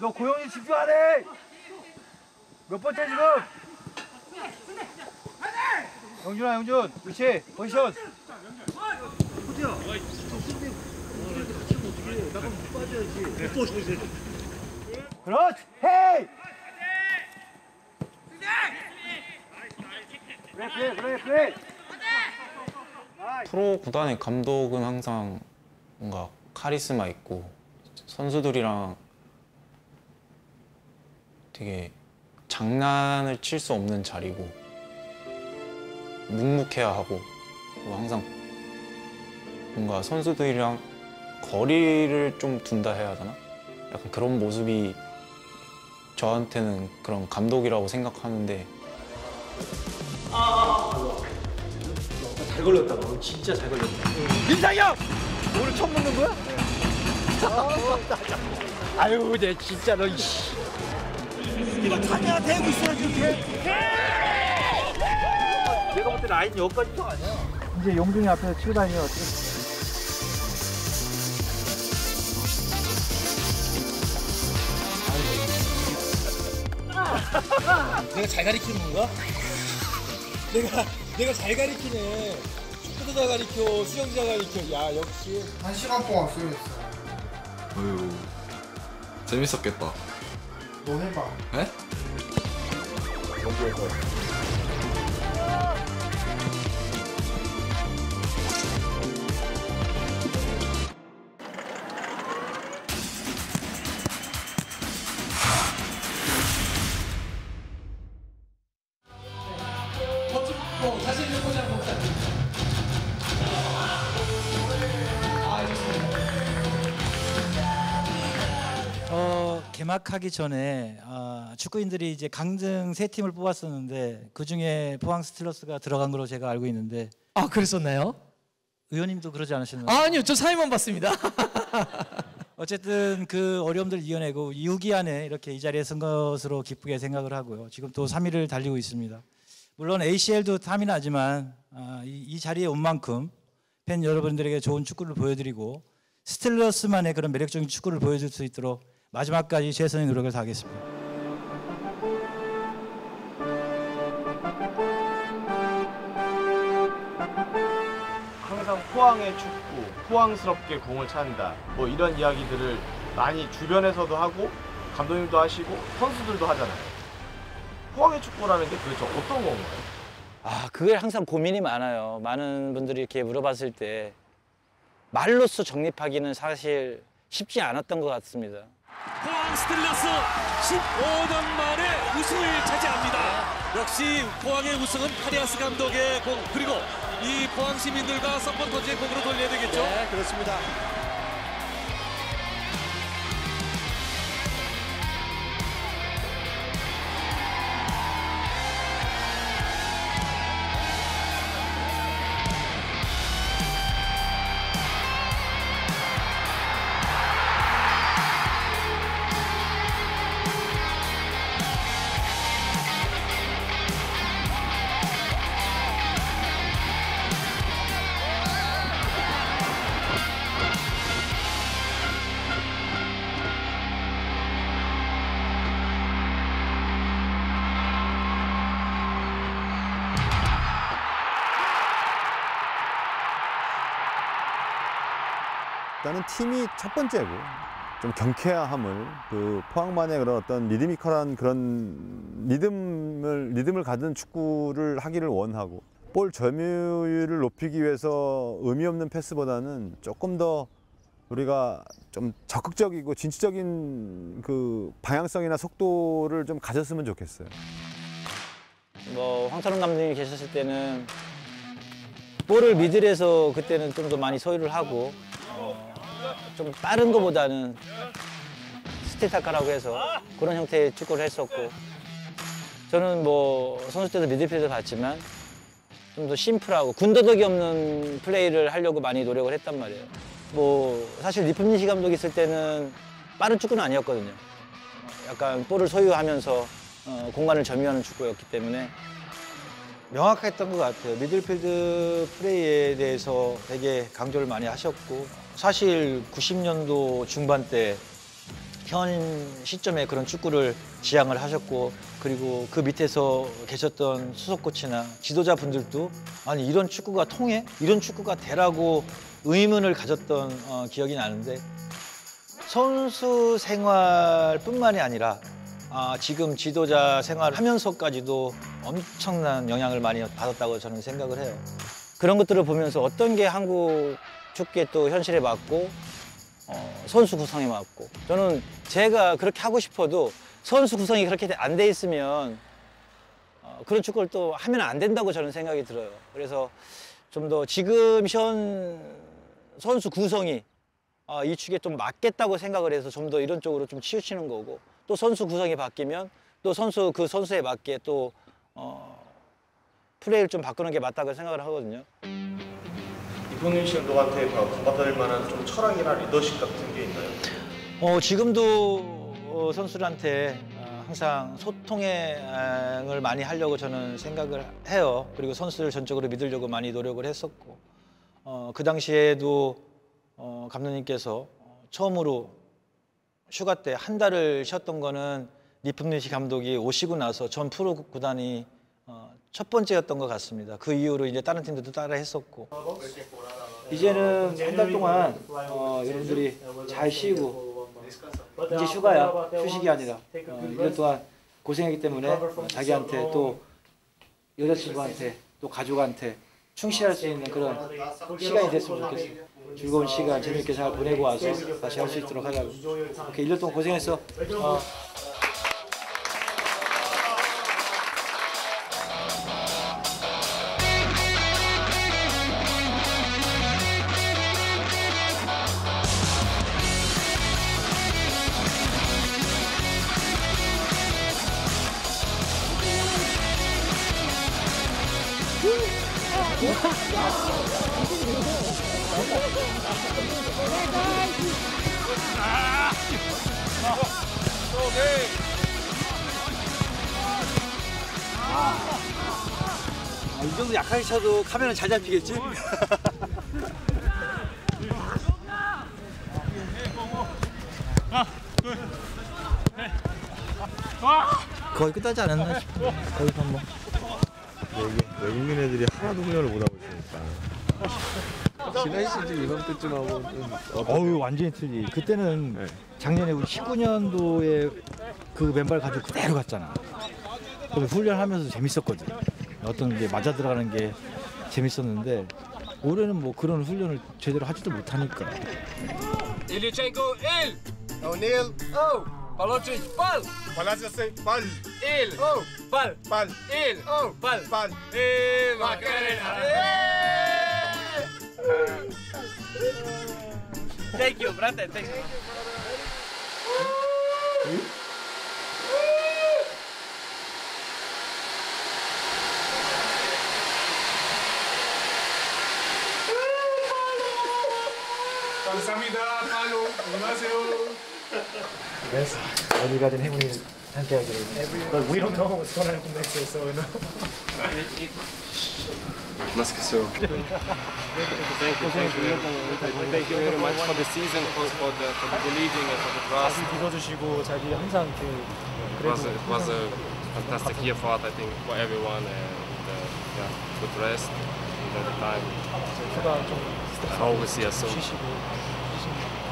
너 고영이 집중 안 해! 몇 번째 지금? 영준아, 영준. 그렇지. 포지션. 호주야. 나가면 빠져야지. 그렇지. 헤이! 그래. 프로 구단의 감독은 항상 뭔가 카리스마 있고 선수들이랑 되게 장난을 칠 수 없는 자리고 묵묵해야 하고 그리고 항상 뭔가 선수들이랑 거리를 좀 둔다 해야 하나? 약간 그런 모습이 저한테는 그런 감독이라고 생각하는데 잘 걸렸다. 진짜 잘 걸렸다. 민상형! 오늘 처음 먹는 거야? 아유, 내 진짜 너 이씨. 이거 찬이가 대고 있어야지 이렇게. 내가 볼 때 라인 여기까지도 아니야. 이제 용준이 앞에서 치고 다니면 어떻게? 내가 잘 가리키는 건가? 내가 잘 가리키네. 축구도 잘 가리켜, 수영도 잘 가리켜. 야, 역시. 1시간 동안 수영했어. 어휴, 재밌었겠다. 너 해봐. 에? 개막하기 전에 축구인들이 이제 강등 세 팀을 뽑았었는데 그 중에 포항 스틸러스가 들어간 걸로 제가 알고 있는데. 아, 그랬었나요? 의원님도 그러지 않으셨나요? 아니요, 저 사회만 봤습니다. 어쨌든 그 어려움들 이겨내고 6위 안에 이렇게 이 자리에 선 것으로 기쁘게 생각을 하고요. 지금 또 3위를 달리고 있습니다. 물론 ACL도 탐이 나지만 이 자리에 온 만큼 팬 여러분들에게 좋은 축구를 보여드리고 스틸러스만의 그런 매력적인 축구를 보여줄 수 있도록 마지막까지 최선의 노력을 다하겠습니다. 항상 포항의 축구, 포항스럽게 공을 찬다. 뭐 이런 이야기들을 많이 주변에서도 하고 감독님도 하시고 선수들도 하잖아요. 포항의 축구라는 게 도대체 어떤 건가요? 그게 항상 고민이 많아요. 많은 분들이 이렇게 물어봤을 때 말로써 정립하기는 사실 쉽지 않았던 것 같습니다. 포항 스틸러스 15년 만에 우승을 차지합니다. 역시 포항의 우승은 카리아스 감독의 공, 그리고 이 포항 시민들과 서포터즈의 공으로 돌려야 되겠죠? 네, 그렇습니다. 일단은 팀이 첫 번째고 좀 경쾌함을 그 포항만의 그런 어떤 리드미컬한 그런 리듬을 가진 축구를 하기를 원하고 볼 점유율을 높이기 위해서 의미 없는 패스보다는 조금 더 우리가 좀 적극적이고 진취적인 그 방향성이나 속도를 좀 가졌으면 좋겠어요. 뭐 황선홍 감독님이 계셨을 때는 볼을 미들에서 그때는 좀 더 많이 소유를 하고 좀 빠른 것보다는 스틸타카라고 해서 그런 형태의 축구를 했었고 저는 뭐 선수 때도 미들필드 봤지만 좀 더 심플하고 군더더기 없는 플레이를 하려고 많이 노력을 했단 말이에요. 뭐 사실 리품니시 감독이 있을 때는 빠른 축구는 아니었거든요. 약간 볼을 소유하면서 공간을 점유하는 축구였기 때문에 명확했던 것 같아요. 미들필드 플레이에 대해서 되게 강조를 많이 하셨고 사실 90년도 중반 때 현 시점에 그런 축구를 지향을 하셨고 그리고 그 밑에서 계셨던 수석 코치나 지도자분들도 아니 이런 축구가 통해? 이런 축구가 되라고 의문을 가졌던 기억이 나는데 선수 생활뿐만이 아니라 지금 지도자 생활하면서까지도 엄청난 영향을 많이 받았다고 저는 생각을 해요. 그런 것들을 보면서 어떤 게 한국 축구의 또 현실에 맞고 선수 구성에 맞고 저는 제가 그렇게 하고 싶어도 선수 구성이 그렇게 안 돼 있으면 그런 축구를 또 하면 안 된다고 저는 생각이 들어요. 그래서 좀 더 지금 현 선수 구성이 이 축에 좀 맞겠다고 생각을 해서 좀 더 이런 쪽으로 좀 치우치는 거고 또 선수 구성이 바뀌면 또 그 선수에 맞게 또 플레이를 좀 바꾸는 게 맞다고 생각을 하거든요. 이동윤 씨 감독한테 받아들일 만한 좀 철학이나 리더십 같은 게 있나요? 지금도 선수들한테 항상 소통을 많이 하려고 저는 생각을 해요. 그리고 선수를 전적으로 믿으려고 많이 노력을 했었고 그 당시에도 감독님께서 처음으로 휴가 때 한 달을 쉬었던 거는 니품니시 감독이 오시고 나서 전 프로 구단이 첫 번째였던 것 같습니다. 그 이후로 이제 다른 팀들도 따라 했었고 이제는 한 달 동안 여러분들이 잘 쉬고 이제 휴가야. 휴식이 아니라 1년 동안 고생했기 때문에 자기한테 또 여자친구한테 또 가족한테 충실할 수 있는 그런 시간이 됐으면 좋겠어요. 즐거운 시간 재밌게 잘 보내고 와서 다시 할 수 있도록 하려고. 이렇게 1년 동안 고생했어. 이 정도 약하게 쳐도 카메라 잘 잡히겠지? 거의 끝나지 않았나 싶어. 거의 뭐. 외국인 애들이 하나도 훈련을 못 하고 있으니까. 지난 시즌 이맘때쯤하고 어우 완전히 틀리. 그때는 작년에 우리 19년도에 그 맨발 가지고 그대로 갔잖아. 그래서 훈련하면서 재밌었거든. 어떤 게 맞아 들어가는 게 재밌었는데 올해는 뭐 그런 훈련을 제대로 하지도 못하니까. 일리첸코 1, 오닐 오, 발로치치 발, 발라스세 발, 1, 오, 발, 발, 1, 오, 발, 발, 1, 마카레나. Thank you, brother. Thank you. 감사합니다. 팔로 안녕하세요. Yes. 어디 가든 행운이 함께하기를. But we don't know what's going to happen next year, so you know. Não esqueceu. Thank you very much for the season, for the believing and for the trust. 자기 믿어주시고 자기 항상 It was a fantastic year for us, I think, for everyone, and yeah, good rest at the time. 휴가 좀 I hope we see us soon. 쉬시고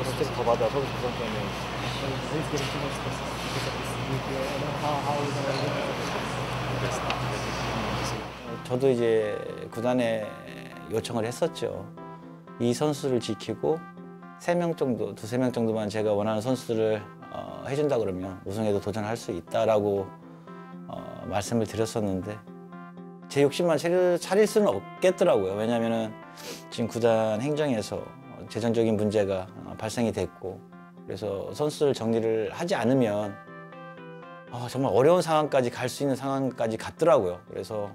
스트레스 더 받아 선수 구성 때문에. 저도 이제 구단에 요청을 했었죠. 이 선수를 지키고 3명 정도, 2-3명 정도만 제가 원하는 선수들을 해준다 그러면 우승에도 도전할 수 있다라고 말씀을 드렸었는데 제 욕심만 차릴 수는 없겠더라고요. 왜냐하면 지금 구단 행정에서 재정적인 문제가 발생이 됐고 그래서 선수들 정리를 하지 않으면 정말 어려운 상황까지 갈 수 있는 상황까지 갔더라고요. 그래서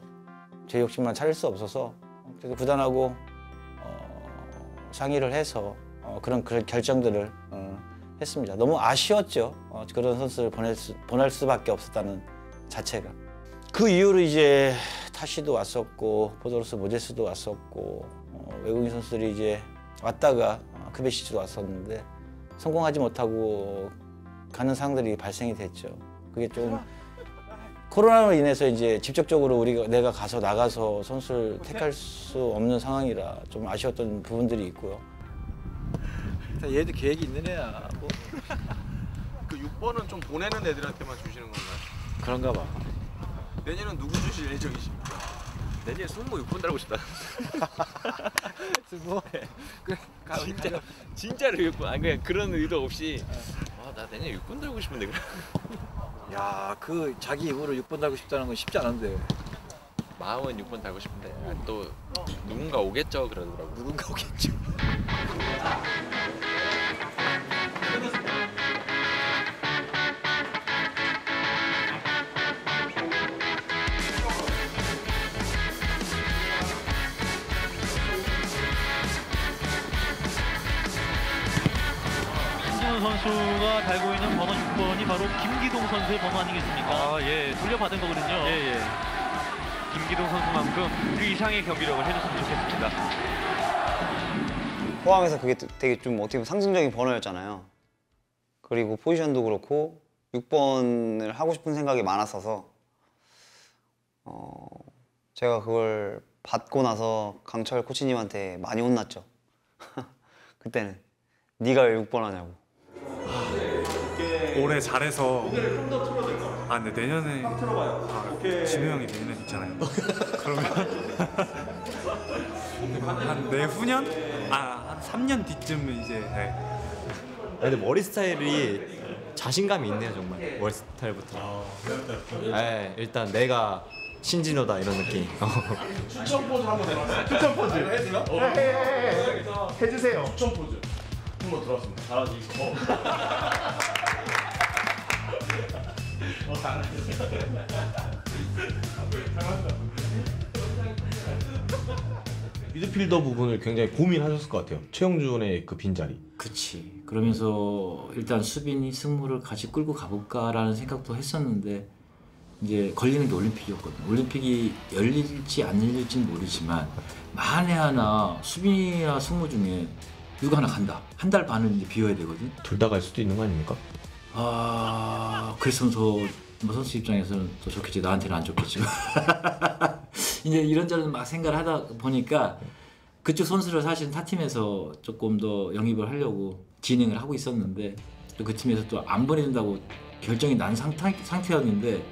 제 욕심만 차릴 수 없어서 그래서 구단하고 상의를 해서 그런 결정들을 했습니다. 너무 아쉬웠죠. 그런 선수를 보낼 수밖에 없었다는 자체가. 그 이후로 이제 타시도 왔었고 포도로스 모제스도 왔었고 외국인 선수들이 이제 왔다가 크베시치도 왔었는데 성공하지 못하고 가는 상황들이 발생이 됐죠. 그게 좀 코로나로 인해서 이제 직접적으로 내가 나가서 선수를 택할 수 없는 상황이라 좀 아쉬웠던 부분들이 있고요. 얘도 계획이 있는 애야. 뭐. 그 6번은 좀 보내는 애들한테만 주시는 건가요? 그런가 봐. 내년은 누구 주실 예정이십니까? 내년에 승모 6번 달고 싶다. 승모? 진짜로 6번. 아니 그냥 그런 의도 없이 나 내년에 6번 달고 싶은데 그래. 야, 그 자기 입으로 6번 달고 싶다는 건 쉽지 않은데. 마음은 6번 달고 싶은데 또 누군가 오겠죠 그러더라고. 누군가 오겠죠. 신진우 선수가 달고 있는 번호 6번이 바로 김기동 선수의 번호 아니겠습니까? 예, 돌려받은 거거든요. 예. 김기동 선수만큼 그 이상의 경기력을 해줬으면 좋겠습니다. 포항에서 그게 되게 좀 어떻게 보면 상징적인 번호였잖아요. 그리고 포지션도 그렇고 6번을 하고 싶은 생각이 많았어서 제가 그걸 받고 나서 강철 코치님한테 많이 혼났죠. 그때는 네가 왜 6번 하냐고. 올해 잘해서 근데 내년에 진우 형이 내년에 있잖아요. 그러면 한 내후년? 한 3년 뒤쯤 이제 근데 머리 스타일이 자신감이 있네요 정말. 머리 스타일부터. 네, 일단 내가 신진호다 이런 느낌. 추천 포즈 한번 해주세요. 추천 포즈 해주세요. 해주세요. 추천 포즈 한번 들어왔습니다. 잘하지. 미드필더 부분을 굉장히 고민하셨을 것 같아요. 최영준의 그 빈자리. 그치. 그러면서 일단 수빈이 승무를 같이 끌고 가볼까라는 생각도 했었는데 이제 걸리는 게 올림픽이었거든. 올림픽이 열릴지 안 열릴지는 모르지만 만에 하나 수빈이나 승무 중에 누가 하나 간다. 한 달 반은 이제 비워야 되거든. 둘 다 갈 수도 있는 거 아닙니까? 그랬으면 뭐 선수 입장에서는 더 좋겠지. 나한테는 안 좋겠지만 이제 이런저런 막 생각을 하다 보니까 그쪽 선수를 사실 타 팀에서 조금 더 영입을 하려고 진행을 하고 있었는데 또 그 팀에서 또 안 보내준다고 결정이 난 상태였는데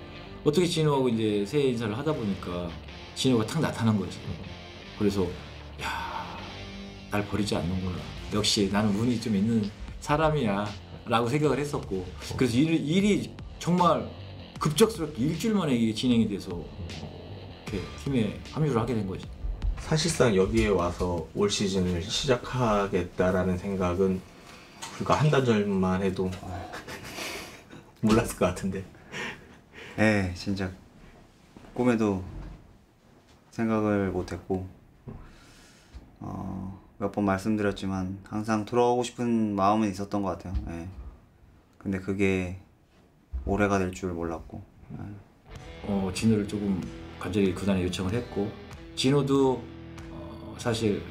어떻게 진호하고 이제 새해 인사를 하다 보니까 진호가 탁 나타난 거지. 그래서 날 버리지 않는구나. 역시 나는 운이 좀 있는 사람이야 라고 생각을 했었고 그래서 일이 정말 급작스럽게 일주일 만에 이게 진행이 돼서 이렇게 팀에 합류를 하게 된 거지. 사실상 여기에 와서 올 시즌을 시작하겠다라는 생각은 불과 한 달 전만 해도 몰랐을 것 같은데. 네, 진짜 꿈에도 생각을 못했고 몇 번 말씀드렸지만 항상 돌아오고 싶은 마음은 있었던 것 같아요. 네. 근데 그게 올해가 될 줄 몰랐고. 네. 진호를 조금 간절히 구단에 요청을 했고 진호도 사실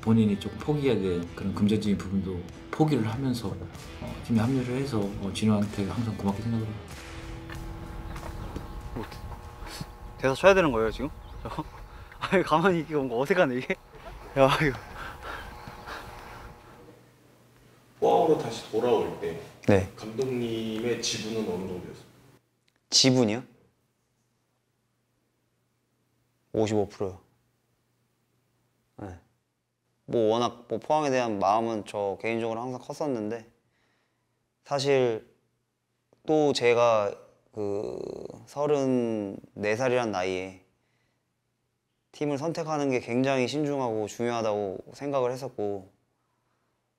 본인이 조금 포기해야 될 그런 금전적인 부분도 포기를 하면서 팀에 합류를 해서 진호한테 항상 고맙게 생각을 해요. 대사 쳐야 되는 거예요 지금? 아니 가만히 이게 뭔가 어색하네 이게. 야 이거. 포항으로 다시 돌아올 때 네. 감독님의 지분은 어느 정도였어요? 지분이요? 55%요. 네. 뭐 워낙 뭐 포항에 대한 마음은 저 개인적으로 항상 컸었는데 사실 또 제가 그 34살이란 나이에 팀을 선택하는 게 굉장히 신중하고 중요하다고 생각을 했었고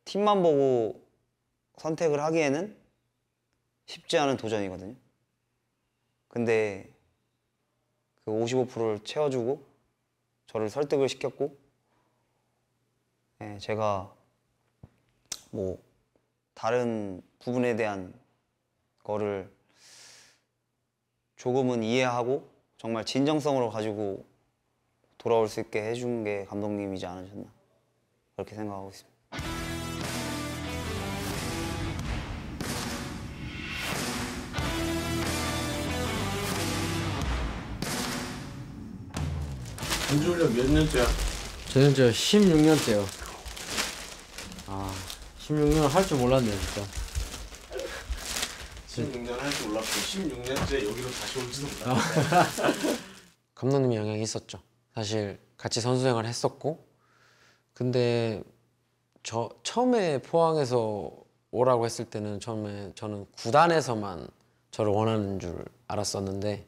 팀만 보고 선택을 하기에는 쉽지 않은 도전이거든요. 근데 그 55%를 채워주고 저를 설득을 시켰고 제가 뭐 다른 부분에 대한 거를 조금은 이해하고 정말 진정성으로 가지고 돌아올 수 있게 해준 게 감독님이지 않으셨나 그렇게 생각하고 있습니다. 전주훈련 몇 년째야? 저는 16년째요. 16년 할 줄 몰랐네요, 진짜. 16년 할 줄 몰랐고 16년째 여기로 다시 올지도 몰랐네. 감독님의 영향이 있었죠. 사실 같이 선수 생활을 했었고, 근데 처음에 포항에서 오라고 했을 때는 처음에 저는 구단에서만 저를 원하는 줄 알았었는데,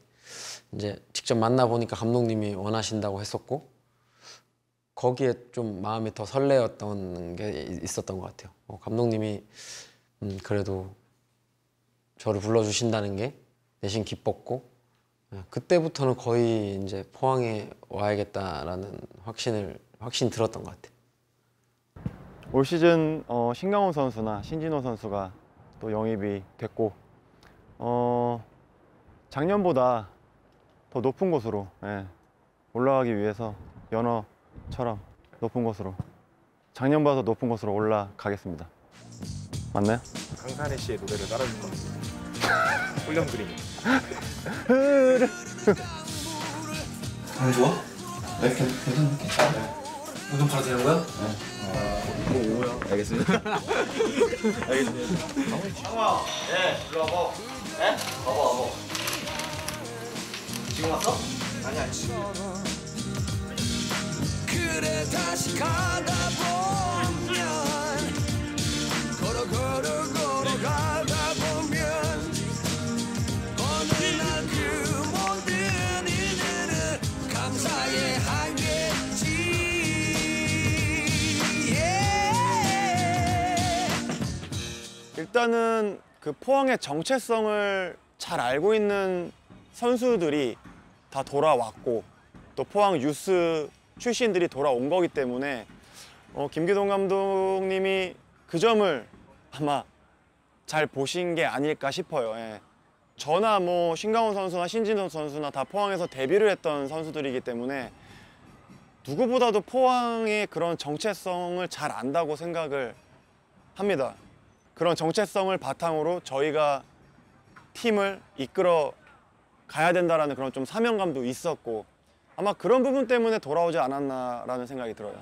이제 직접 만나 보니까 감독님이 원하신다고 했었고, 거기에 좀 마음이 더 설레었던 게 있었던 것 같아요. 감독님이 그래도 저를 불러주신다는 게 내심 기뻤고, 그때부터는 거의 이제 포항에 와야겠다라는 확신 들었던 것 같아요. 올 시즌 신강훈 선수나 신진호 선수가 또 영입이 됐고, 작년보다 더 높은 곳으로 올라가기 위해서 연어처럼 높은 곳으로, 작년보다 더 높은 곳으로 올라가겠습니다. 맞나요? 강산혜 씨의 노래를 따라줄 것 같습니다. 훈련 그림. 좋아? 네, 괜찮네. 이건 바로 되는 거야? 네. 오야. 알겠습니다. 알겠습니다. 형아, 일로 와봐. 와봐. 지금 왔어? 아니. 그래 다시 가다 보면 걸어가다 보면 어느 날 그 모든 일들은 감사해 하겠지. 일단은 그 포항의 정체성을 잘 알고 있는 선수들이 다 돌아왔고, 또 포항 유스 출신들이 돌아온 거기 때문에 김기동 감독님이 그 점을 아마 잘 보신 게 아닐까 싶어요. 저나 뭐 신강훈 선수나 신진호 선수나 다 포항에서 데뷔를 했던 선수들이기 때문에 누구보다도 포항의 그런 정체성을 잘 안다고 생각을 합니다. 그런 정체성을 바탕으로 저희가 팀을 이끌어 가야 된다라는 그런 좀 사명감도 있었고, 아마 그런 부분 때문에 돌아오지 않았나라는 생각이 들어요.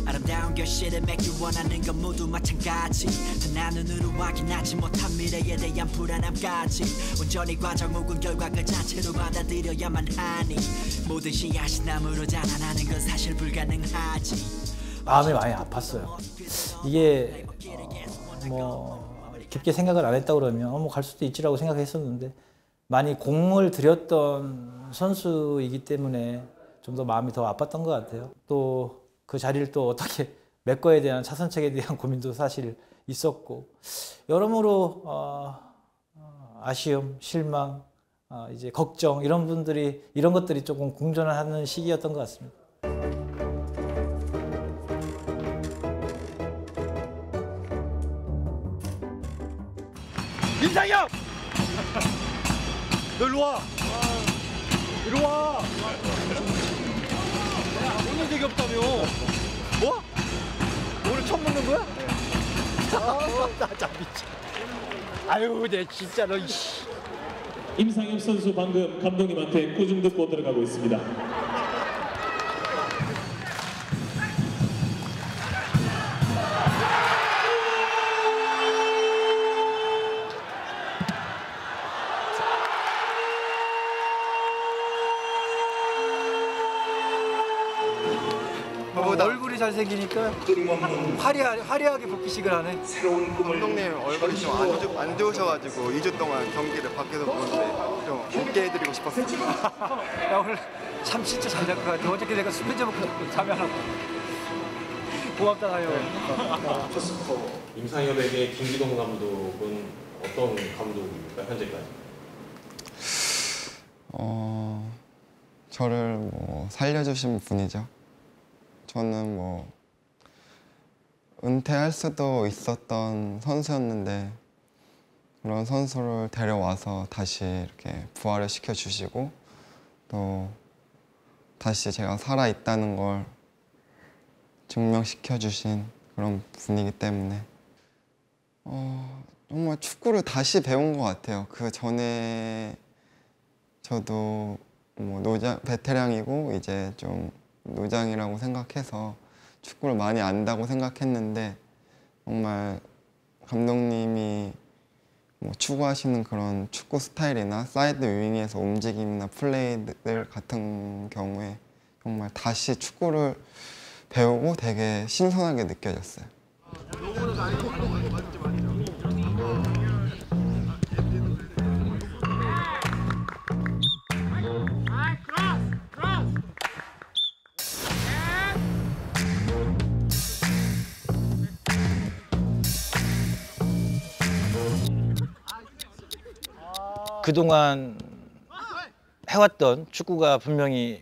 아름다운 결실을 맺길 원하는 건 모두 마찬가지. 하나 눈으로 확인하지 못한 미래에 대한 불안함까지 온전히 과정 혹은 결과 그 자체로 받아들여야만 하니 모든 씨앗이 나무로 자라나는 건 사실 불가능하지. 마음이 많이 아팠어요. 이게 뭐 깊게 생각을 안 했다 그러면 뭐 갈 수도 있지라고 생각했었는데, 많이 공을 들였던 선수이기 때문에 좀 더 마음이 더 아팠던 것 같아요. 또 그 자리를 또 어떻게 메꿔야 대한 차선책에 대한 고민도 사실 있었고, 여러모로 아쉬움, 실망, 이제 걱정 이런 것들이 조금 공존하는 시기였던 것 같습니다. 임상혁! 너 일로 와! 이리 와! 오늘 되게 없다며? 뭐? 오늘 처음 먹는 거야? 나 미쳐. 아유, 내 진짜 너 이씨. 임상혁 선수 방금 감독님한테 꾸중 듣고 들어가고 있습니다. 얼굴이 잘생기니까 화려하게 복귀식을 하네. 감독님 얼굴이 좀 안 좋으셔가지고 2주 동안 경기를 밖에서 보는데 좀 웃게 해드리고 싶었어요. 야, 오늘 참 진짜 잘 될 것 같아. 어저께 내가 스페인즈 먹고 참여하고 고맙다 하여. 임상엽에게 김기동 감독은 어떤 감독입니까, 현재까지? 저를 뭐 살려주신 분이죠. 저는 뭐 은퇴할 수도 있었던 선수였는데 그런 선수를 데려와서 다시 이렇게 부활을 시켜주시고 또 다시 제가 살아있다는 걸 증명시켜주신 그런 분이기 때문에 정말 축구를 다시 배운 것 같아요. 그 전에 저도 뭐 베테랑이고 이제 좀 노장이라고 생각해서 축구를 많이 안다고 생각했는데 정말 감독님이 뭐 추구하시는 그런 축구 스타일이나 사이드 윙에서 움직임이나 플레이들 같은 경우에 정말 다시 축구를 배우고 되게 신선하게 느껴졌어요. 그동안 해왔던 축구가 분명히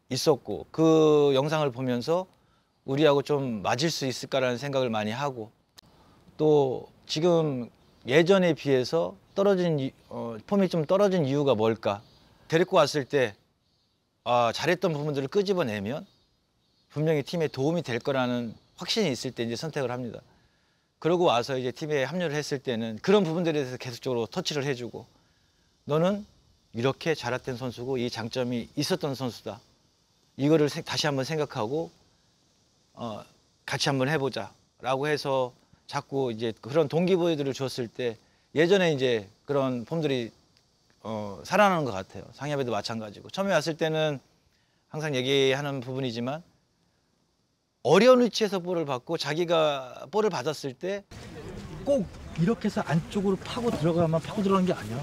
있었고 그 영상을 보면서 우리하고 좀 맞을 수 있을까라는 생각을 많이 하고 또 지금 예전에 비해서 폼이 좀 떨어진 이유가 뭘까? 데리고 왔을 때 잘했던 부분들을 끄집어내면 분명히 팀에 도움이 될 거라는 확신이 있을 때 이제 선택을 합니다. 그러고 와서 이제 팀에 합류를 했을 때는 그런 부분들에 대해서 계속적으로 터치를 해주고 너는 이렇게 잘했던 선수고 이 장점이 있었던 선수다. 이거를 다시 한번 생각하고 같이 한번 해보자 라고 해서 자꾸 이제 그런 동기부여들을 줬을 때 예전에 이제 그런 폼들이 살아나는 것 같아요. 상엽에도 마찬가지고 처음에 왔을 때는 항상 얘기하는 부분이지만 어려운 위치에서 볼을 받고 자기가 볼을 받았을 때 꼭 이렇게 해서 안쪽으로 파고 들어가면 파고 들어가는 게 아니야.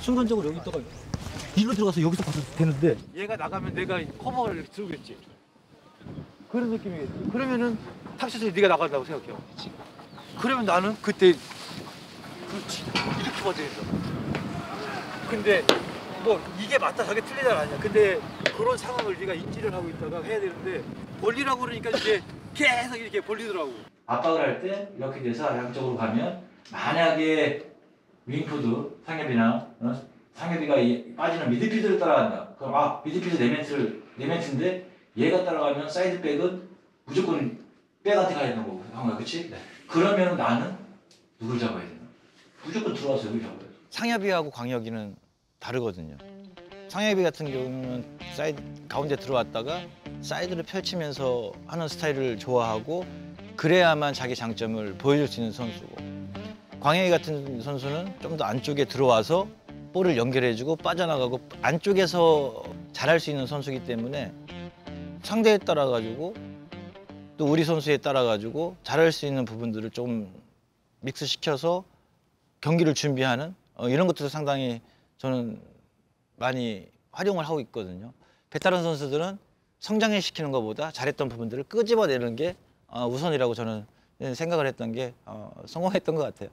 순간적으로 여기 있다가 일로 들어가서 여기서 받아도 되는데 얘가 나가면 내가 커버를 이렇게 들겠지. 그런 느낌이겠지. 그러면은 탑샷에서 네가 나간다고 생각해요. 그러면 나는 그때 그렇지 이렇게 받아야 된다. 근데 뭐 이게 맞다 저게 틀리다 아니야. 근데 그런 상황을 네가 인지를 하고 있다가 해야 되는데 벌리라고 그러니까 이게 계속 이렇게 벌리더라고. 압박을 할 때 이렇게 돼서 양쪽으로 가면 만약에 윙푸드 상엽이나 상엽이가 빠지는 미드필드를 따라간다. 그럼 미드필드 4멘트인데 얘가 따라가면 사이드백은 무조건 백한테 가야 되는 거고 형아 그치? 네. 그러면 나는 누굴 잡아야 되나? 무조건 들어와서 여기 잡아야 돼. 상엽이하고 광혁이는 다르거든요. 상엽이 같은 경우는 사이드 가운데 들어왔다가 사이드를 펼치면서 하는 스타일을 좋아하고 그래야만 자기 장점을 보여줄 수 있는 선수고 광혁이 같은 선수는 좀 더 안쪽에 들어와서 볼을 연결해주고 빠져나가고 안쪽에서 잘할 수 있는 선수이기 때문에 상대에 따라 가지고 또 우리 선수에 따라 가지고 잘할 수 있는 부분들을 좀 믹스시켜서 경기를 준비하는 이런 것들도 상당히 저는 많이 활용을 하고 있거든요. 베테랑 선수들은 성장시키는 것보다 잘했던 부분들을 끄집어내는 게 우선이라고 저는 생각을 했던 게 성공했던 것 같아요.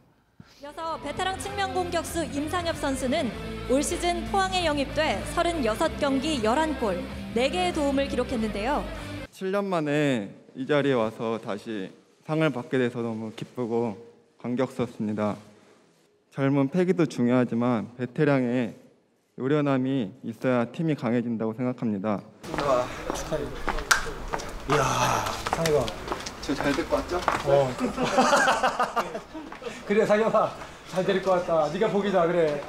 이어서 베테랑 측면 공격수 임상엽 선수는 올 시즌 포항에 영입돼 36경기 11골, 4개의 도움을 기록했는데요. 7년 만에 이 자리에 와서 다시 상을 받게 돼서 너무 기쁘고 감격스럽습니다. 젊은 패기도 중요하지만 베테랑의 요련함이 있어야 팀이 강해진다고 생각합니다. 축하해. 이야, 상혁아. 저 잘 데리고 왔죠? 그래, 상혁아. 잘 데리고 왔다. 네가 복이다, 그래.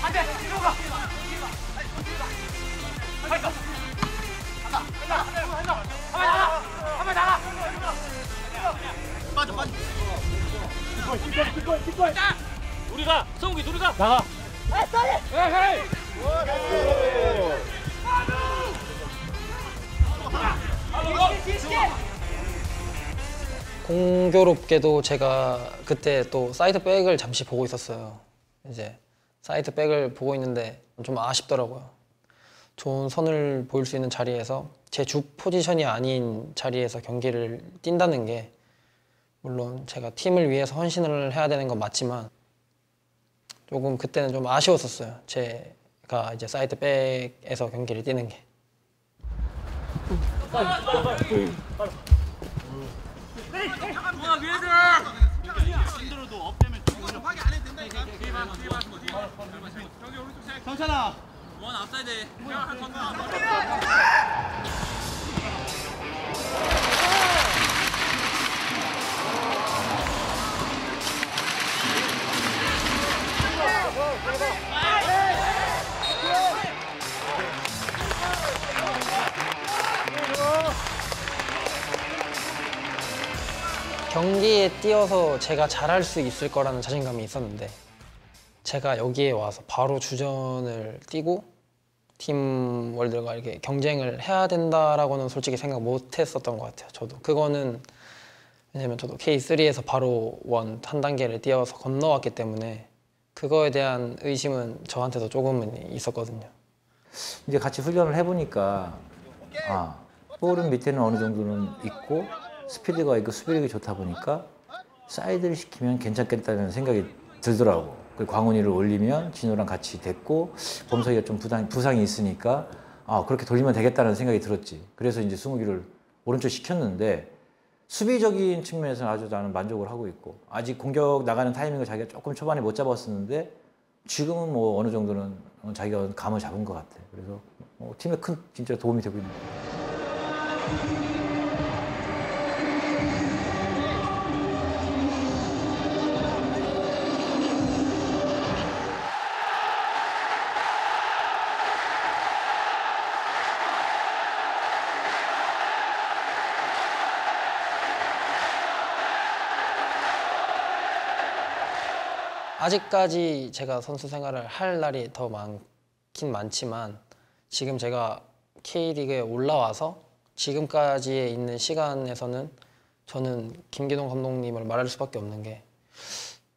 안돼 뒤로 가. 한번 나가. 빠져. 뒷골. 우리가 성욱이 누리가 나가. 헤이. 공교롭게도 제가 그때 또 사이드 백을 잠시 보고 있었어요. 이제 사이드 백을 보고 있는데 좀 아쉽더라고요. 좋은 선을 보일 수 있는 자리에서 제 주 포지션이 아닌 자리에서 경기를 뛴다는 게 물론 제가 팀을 위해서 헌신을 해야 되는 건 맞지만 조금 그때는 좀 아쉬웠었어요. 제가 이제 사이드 백에서 경기를 뛰는 게. 경찰아. 원 앞사이드. 경기에 뛰어서 제가 잘할 수 있을 거라는 자신감이 있었는데 제가 여기에 와서 바로 주전을 뛰고 팀 월들과 이렇게 경쟁을 해야 된다라고는 솔직히 생각 못 했었던 것 같아요. 저도 그거는 왜냐면 저도 K3에서 바로 원 한 단계를 뛰어서 건너왔기 때문에 그거에 대한 의심은 저한테도 조금은 있었거든요. 이제 같이 훈련을 해보니까 볼은 밑에는 어느 정도는 있고 스피드가 있고 수비력이 좋다 보니까 사이드를 시키면 괜찮겠다는 생각이 들더라고. 광훈이를 올리면 진호랑 같이 됐고 범석이가 좀 부상이 있으니까 그렇게 돌리면 되겠다는 생각이 들었지. 그래서 이제 승욱이를 오른쪽 시켰는데 수비적인 측면에서는 아주 나는 만족을 하고 있고 아직 공격 나가는 타이밍을 자기가 조금 초반에 못 잡았었는데 지금은 뭐 어느 정도는 자기가 감을 잡은 것 같아. 그래서 팀에 큰 진짜 도움이 되고 있는 것 같아. 아직까지 제가 선수 생활을 할 날이 더 많긴 많지만 지금 제가 K리그에 올라와서 지금까지에 있는 시간에서는 저는 김기동 감독님을 말할 수밖에 없는 게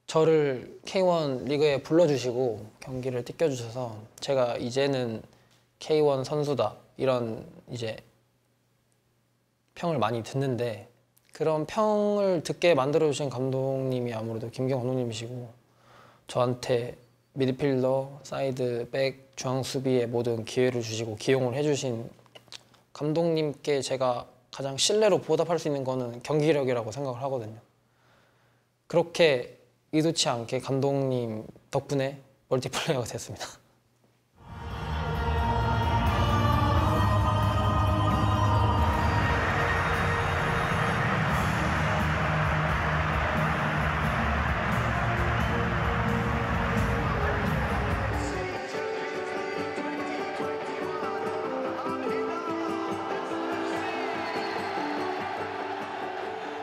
저를 K1 리그에 불러주시고 경기를 뛸겨주셔서 제가 이제는 K1 선수다 이런 이제 평을 많이 듣는데 그런 평을 듣게 만들어주신 감독님이 아무래도 김기동 감독님이시고 저한테 미드필더, 사이드, 백, 중앙 수비에 모든 기회를 주시고 기용을 해주신 감독님께 제가 가장 신뢰로 보답할 수 있는 거는 경기력이라고 생각을 하거든요. 그렇게 의도치 않게 감독님 덕분에 멀티플레이어가 됐습니다.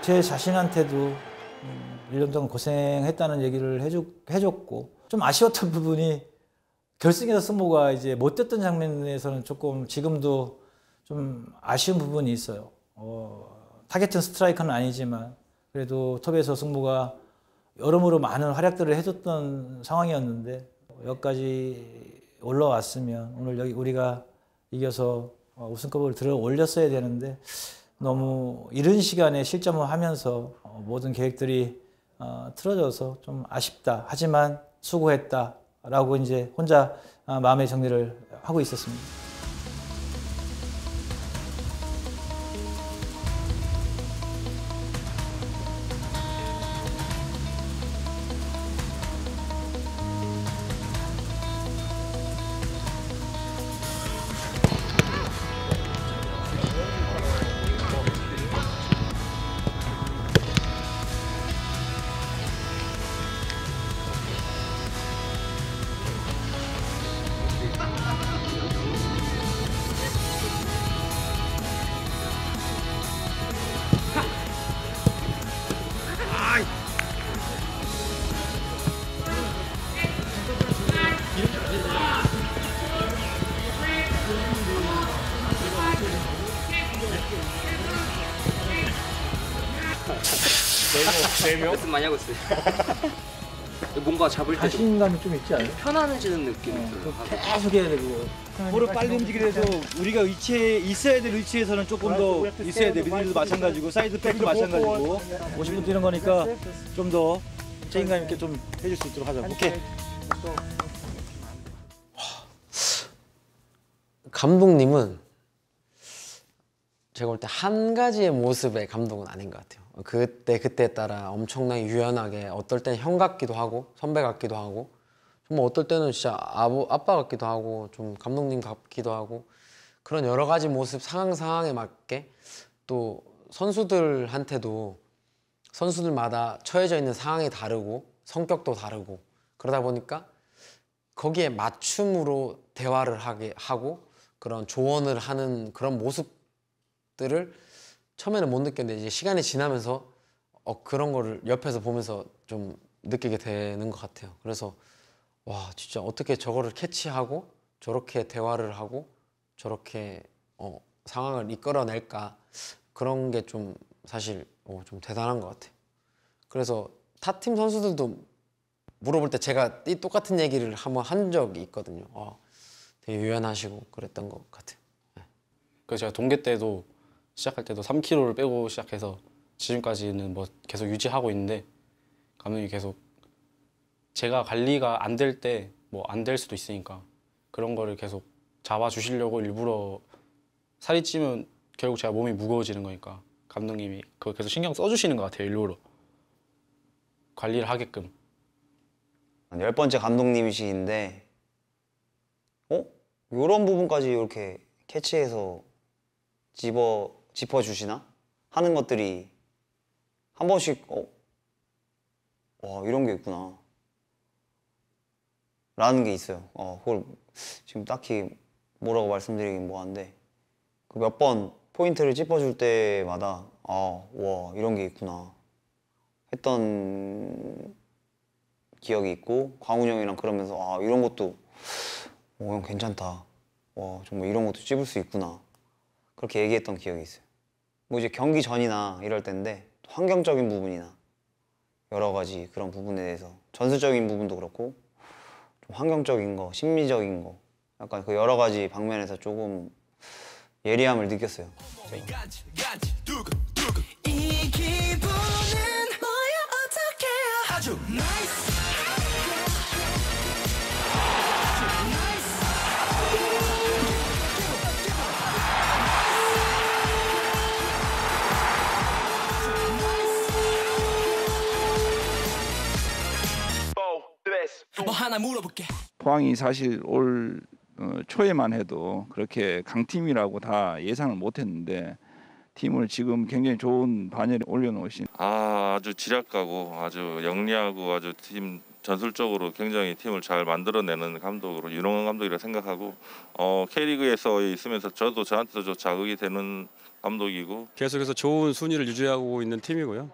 제 자신한테도 1년 동안 고생했다는 얘기를 해줬고 좀 아쉬웠던 부분이 결승에서 승모가 이제 못 됐던 장면에서는 조금 지금도 좀 아쉬운 부분이 있어요. 타겟팅 스트라이커는 아니지만 그래도 톱에서 승모가 여러모로 많은 활약들을 해줬던 상황이었는데 여기까지 올라왔으면 오늘 여기 우리가 이겨서 우승컵을 들어 올렸어야 되는데 너무 이른 시간에 실점을 하면서 모든 계획들이 틀어져서 좀 아쉽다. 하지만 수고했다라고 이제 혼자 마음의 정리를 하고 있었습니다. 연습 많이 하고 있어요. 뭔가 잡을 때 자신감이 좀 있지 않아요? 편안해지는 느낌이 들어요. 계속 해야 되고 볼을 빨리 움직이려 해서 우리가 위치에 있어야 될 위치에서는 조금 더 있어야 돼. 미들도 마찬가지고 사이드 백도 마찬가지고 50분 뛰는 거니까 좀 더 책임감 있게 좀 해줄 수 있도록 하자. 오케이. 감독님은 제가 볼 때 한 가지의 모습의 감독은 아닌 것 같아요. 그때에 따라 엄청나게 유연하게 어떨 때는 형 같기도 하고 선배 같기도 하고 뭐 어떨 때는 진짜 아빠 같기도 하고 좀 감독님 같기도 하고 그런 여러 가지 모습 상황에 맞게 또 선수들한테도 선수들마다 처해져 있는 상황이 다르고 성격도 다르고 그러다 보니까 거기에 맞춤으로 대화를 하고 그런 조언을 하는 그런 모습들을 처음에는 못 느꼈는데 이제 시간이 지나면서 그런 거를 옆에서 보면서 좀 느끼게 되는 것 같아요. 그래서 와 진짜 어떻게 저거를 캐치하고 저렇게 대화를 하고 저렇게 상황을 이끌어낼까 그런 게 좀 사실 좀 대단한 것 같아요. 그래서 타팀 선수들도 물어볼 때 제가 이 똑같은 얘기를 한번 한 적이 있거든요. 되게 유연하시고 그랬던 것 같아요. 그래서 제가 동계 때도 시작할 때도 3kg를 빼고 시작해서 지금까지는 뭐 계속 유지하고 있는데 감독님이 계속 제가 관리가 안 될 때 뭐 안 될 수도 있으니까 그런 거를 계속 잡아주시려고 일부러 살이 찌면 결국 제가 몸이 무거워지는 거니까 감독님이 그거 계속 신경 써주시는 것 같아요. 일부러 관리를 하게끔. 10번째 감독님이시긴데 요런 부분까지 이렇게 캐치해서 짚어주시나? 하는 것들이 한 번씩 와 이런 게 있구나 라는 게 있어요. 그걸 지금 딱히 뭐라고 말씀드리긴 뭐한데 그 몇 번 포인트를 짚어줄 때마다 와 이런 게 있구나 했던 기억이 있고 광훈 형이랑 그러면서 이런 것도 형 괜찮다 정말 이런 것도 찝을 수 있구나 그렇게 얘기했던 기억이 있어요. 뭐 이제 경기 전이나 이럴 때인데 환경적인 부분이나 여러 가지 그런 부분에 대해서 전술적인 부분도 그렇고 좀 환경적인 거, 심리적인 거 약간 그 여러 가지 방면에서 조금 예리함을 느꼈어요. 이 기분은 뭐야 어떡해 아주 나이스 뭐 하나 물어볼게. 포항이 사실 올 초에만 해도 그렇게 강팀이라고 다 예상을 못했는데 팀을 지금 굉장히 좋은 반열에 올려놓으신 아주 지략가고 아주 영리하고 아주 팀 전술적으로 굉장히 팀을 잘 만들어내는 감독으로 유능한 감독이라 생각하고 K리그에서 있으면서 저한테도 자극이 되는 감독이고 계속해서 좋은 순위를 유지하고 있는 팀이고요.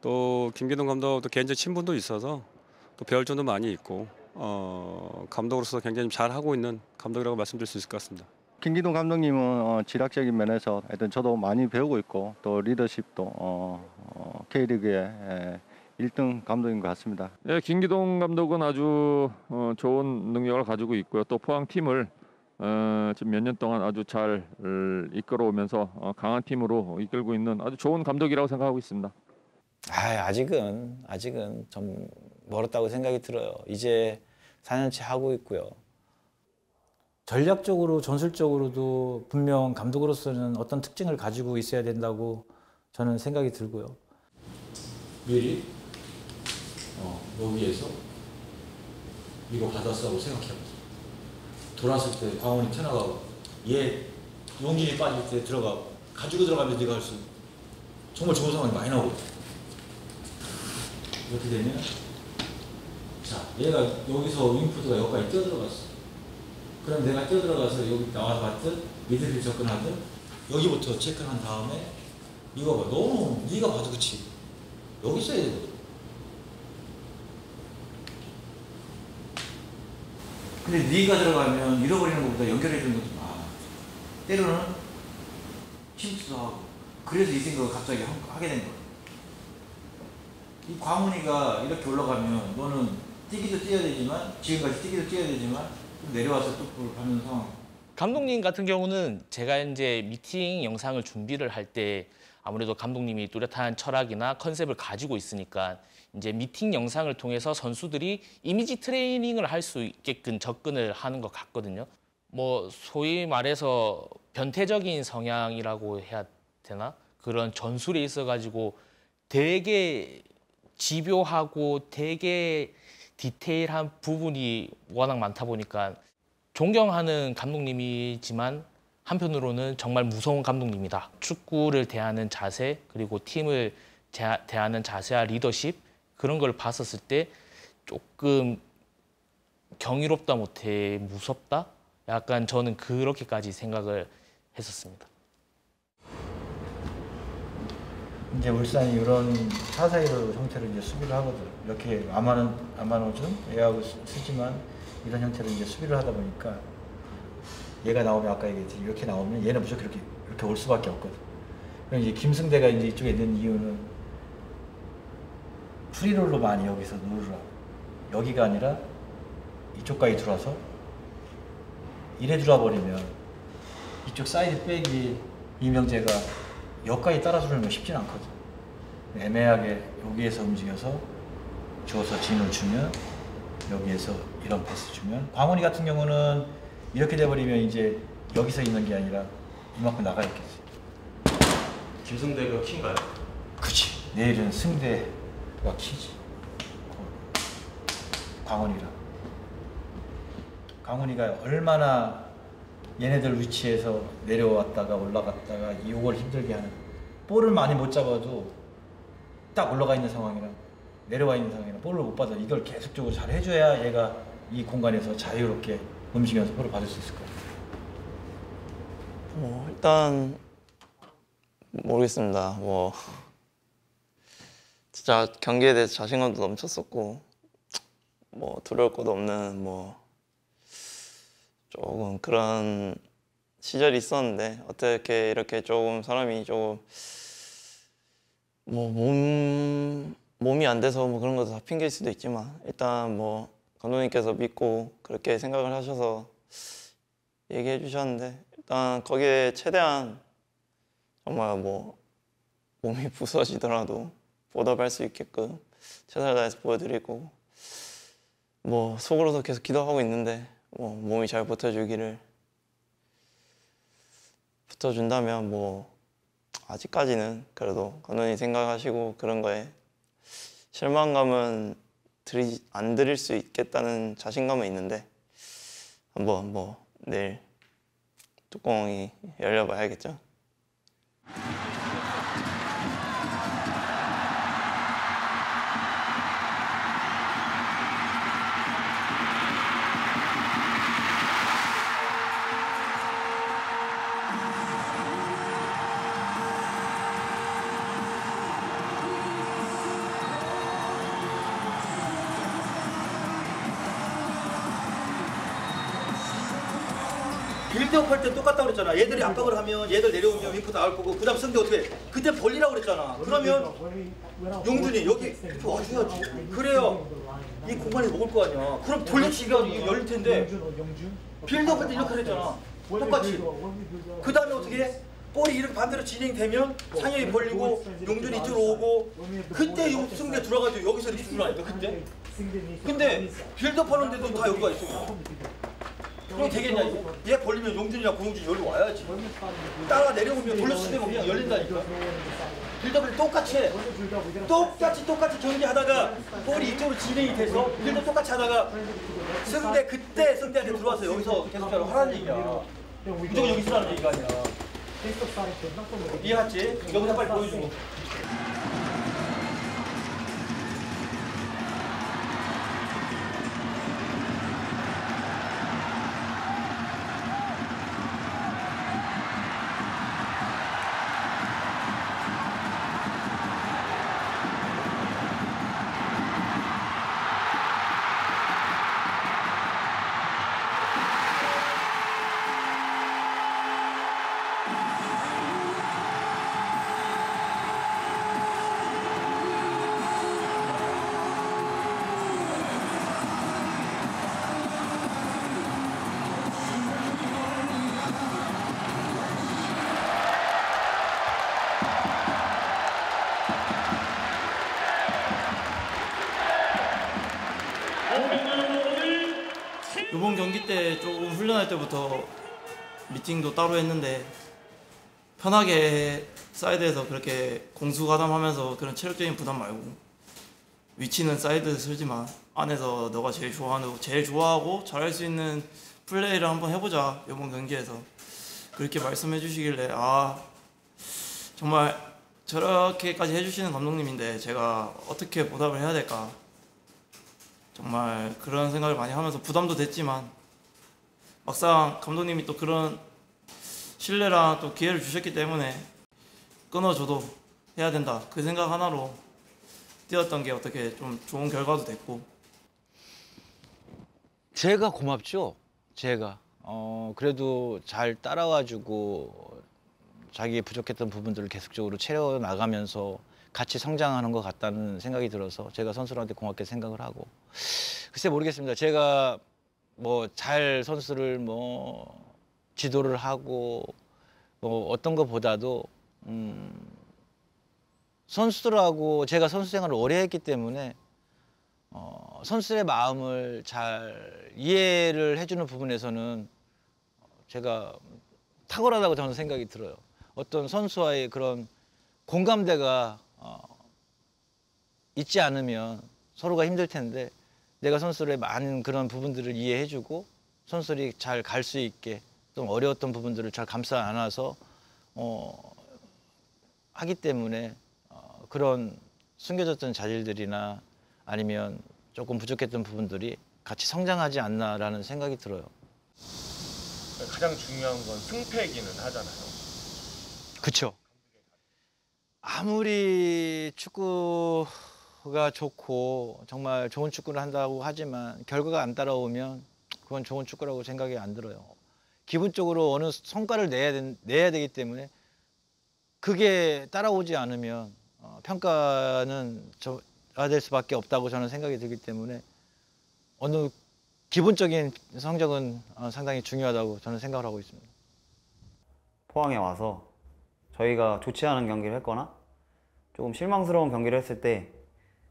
또 김기동 감독도 개인적 친분도 있어서 또 배울 점도 많이 있고 감독으로서 굉장히 잘하고 있는 감독이라고 말씀드릴 수 있을 것 같습니다. 김기동 감독님은 지략적인 면에서 하여튼 저도 많이 배우고 있고 또 리더십도 K리그의 1등 감독인 것 같습니다. 네, 김기동 감독은 아주 좋은 능력을 가지고 있고요. 또 포항 팀을 지금 몇 년 동안 아주 잘 이끌어오면서 강한 팀으로 이끌고 있는 아주 좋은 감독이라고 생각하고 있습니다. 아직은 좀 멀었다고 생각이 들어요. 이제 4년째 하고 있고요. 전략적으로 전술적으로도 분명 감독으로서는 어떤 특징을 가지고 있어야 된다고 저는 생각이 들고요. 미리 여기에서 이거 받았어 하고 생각해보세요. 돌았을 때 광원이 튀어나가고 얘 용진이 빠질 때 들어가고 가지고 들어가면 네가 할 수 정말 좋은 상황이 많이 나오거든. 이렇게 되면 자 얘가 여기서 윙푸드가 여기까지 뛰어들어갔어. 그럼 내가 뛰어들어가서 여기 나와서 봤든 미드를 접근하든 여기부터 체크한 다음에 이거 봐. 너무 네가 봐도 그치 여기 있어야 되거든. 근데 네가 들어가면 잃어버리는 것보다 연결해주는 것도 많아. 때로는 힘도 하고 그래서 이 생각을 갑자기 하게 된 거야. 이 광훈이가 이렇게 올라가면 너는 뛰기도 뛰어야 되지만 지금까지 뛰기도 뛰어야 되지만 좀 내려와서 또 그걸 하는 상황. 감독님 같은 경우는 제가 이제 미팅 영상을 준비를 할 때 아무래도 감독님이 뚜렷한 철학이나 컨셉을 가지고 있으니까 이제 미팅 영상을 통해서 선수들이 이미지 트레이닝을 할 수 있게끔 접근을 하는 것 같거든요. 뭐 소위 말해서 변태적인 성향이라고 해야 되나? 그런 전술에 있어가지고 되게 집요하고 되게 디테일한 부분이 워낙 많다 보니까 존경하는 감독님이지만 한편으로는 정말 무서운 감독님이다. 축구를 대하는 자세 그리고 팀을 대하는 자세와 리더십 그런 걸 봤었을 때 조금 경이롭다 못해 무섭다? 약간 저는 그렇게까지 생각을 했었습니다. 이제 울산이 이런 4-4-1 형태로 이제 수비를 하거든. 이렇게 아마노즘 얘하고 쓰지만 이런 형태로 이제 수비를 하다 보니까 얘가 나오면 아까 얘기했지 이렇게 나오면 얘는 무조건 이렇게 올 수밖에 없거든. 그럼 이제 김승대가 이제 이쪽에 있는 이유는 프리롤로 많이 여기서 누르라. 여기가 아니라 이쪽까지 들어와서 이래 들어와 버리면 이쪽 사이드 백이 이명재가 여기까지 따라주는 건 쉽진 않거든. 애매하게 여기에서 움직여서 주어서 진을 주면 여기에서 이런 패스 주면 광훈이 같은 경우는 이렇게 돼버리면 이제 여기서 있는 게 아니라 이만큼 나가 있겠지. 김승대가 키인가요? 그치. 내일은 승대가 키지. 광훈이랑. 광훈이가 얼마나 얘네들 위치에서 내려왔다가 올라갔다가 이걸 힘들게 하는. 볼을 많이 못 잡아도 딱 올라가 있는 상황이랑 내려와 있는 상황이랑 볼을 못 받아. 이걸 계속적으로 잘 해줘야 얘가 이 공간에서 자유롭게 움직이면서 볼을 받을 수 있을 거예요. 일단 모르겠습니다. 진짜 경기에 대해서 자신감도 넘쳤었고 두려울 것도 없는 조금 그런 시절이 있었는데 어떻게 이렇게 조금 사람이 조금 몸이 안 돼서 그런 것도 다 핑계일 수도 있지만 일단 감독님께서 믿고 그렇게 생각을 하셔서 얘기해 주셨는데 일단 거기에 최대한 정말 몸이 부서지더라도 보답할 수 있게끔 최선을 다해서 보여드리고 속으로도 계속 기도하고 있는데 몸이 잘 버텨주기를 붙어준다면 아직까지는 그래도 감독님 생각하시고 그런 거에 실망감은 안 드릴 수 있겠다는 자신감은 있는데 한번 내일 뚜껑이 열려봐야겠죠. 빌드업 할 때 똑같다고 그랬잖아. 얘들이 압박을 하면 얘들 내려오면 윙크 나올 거고 그 다음 승대 어떻게 해? 그때 벌리라고 그랬잖아. 그러면 용준이 여기 이렇게 와줘야지. 그래야 이 공간에 먹을 거 아니야. 그럼 돌려치기가 열릴 텐데 빌드업 할 때 이렇게 그랬잖아. 똑같이. 그 다음에 어떻게 해? 볼이 이렇게 반대로 진행되면 상현이 벌리고 용준이 이쪽으로 오고 그때 승대 들어가지고 여기서 이렇게 들어가니까 그때. 근데 빌드업 하는데도 다 여기가 있어. 그럼 되겠냐 이거? 얘 벌리면 용준이랑 고용준이 여기 와야지. 따라 내려오면 돌려치기면 그냥 열린다니까. 빌드업을 똑같이 해. 똑같이 경기하다가 볼이 이쪽으로 진행이 돼서 빌드업 똑같이 하다가 그때 승대한테 들어와서 여기서 계속 하라는 얘기야. 무조건 여기 있으라는 얘기가 아니야. 이해했지? 여기서 빨리 보여주고. 경기 때 조금 훈련할 때부터 미팅도 따로 했는데 편하게 사이드에서 그렇게 공수가담하면서 그런 체력적인 부담 말고 위치는 사이드 쓰지만 안에서 너가 제일 좋아하는, 제일 좋아하고 잘할 수 있는 플레이를 한번 해보자 이번 경기에서 그렇게 말씀해 주시길래 아 정말 저렇게까지 해주시는 감독님인데 제가 어떻게 보답을 해야 될까 정말 그런 생각을 많이 하면서 부담도 됐지만 막상 감독님이 또 그런 신뢰랑 또 기회를 주셨기 때문에 끊어줘도 해야 된다 그 생각 하나로 뛰었던 게 어떻게 좀 좋은 결과도 됐고. 제가 고맙죠. 제가 그래도 잘 따라와주고 자기의 부족했던 부분들을 계속적으로 채워 나가면서 같이 성장하는 것 같다는 생각이 들어서 제가 선수들한테 고맙게 생각을 하고. 글쎄 모르겠습니다. 제가 뭐 잘 선수를 뭐 지도를 하고 뭐 어떤 것보다도 선수들하고 제가 선수 생활을 오래 했기 때문에 선수들의 마음을 잘 이해를 해주는 부분에서는 제가 탁월하다고 저는 생각이 들어요. 어떤 선수와의 그런 공감대가 있지 않으면 서로가 힘들 텐데 내가 선수들의 많은 그런 부분들을 이해해주고 선수들이 잘 갈 수 있게 좀 어려웠던 부분들을 잘 감싸 안아서 하기 때문에 그런 숨겨졌던 자질들이나 아니면 조금 부족했던 부분들이 같이 성장하지 않나라는 생각이 들어요. 가장 중요한 건 승패이기는 하잖아요. 그렇죠. 아무리 축구가 좋고 정말 좋은 축구를 한다고 하지만 결과가 안 따라오면 그건 좋은 축구라고 생각이 안 들어요. 기본적으로 어느 성과를 내야 되기 때문에 그게 따라오지 않으면 평가는 저하될 수밖에 없다고 저는 생각이 들기 때문에 어느 기본적인 성적은 상당히 중요하다고 저는 생각을 하고 있습니다. 포항에 와서 저희가 좋지 않은 경기를 했거나 조금 실망스러운 경기를 했을 때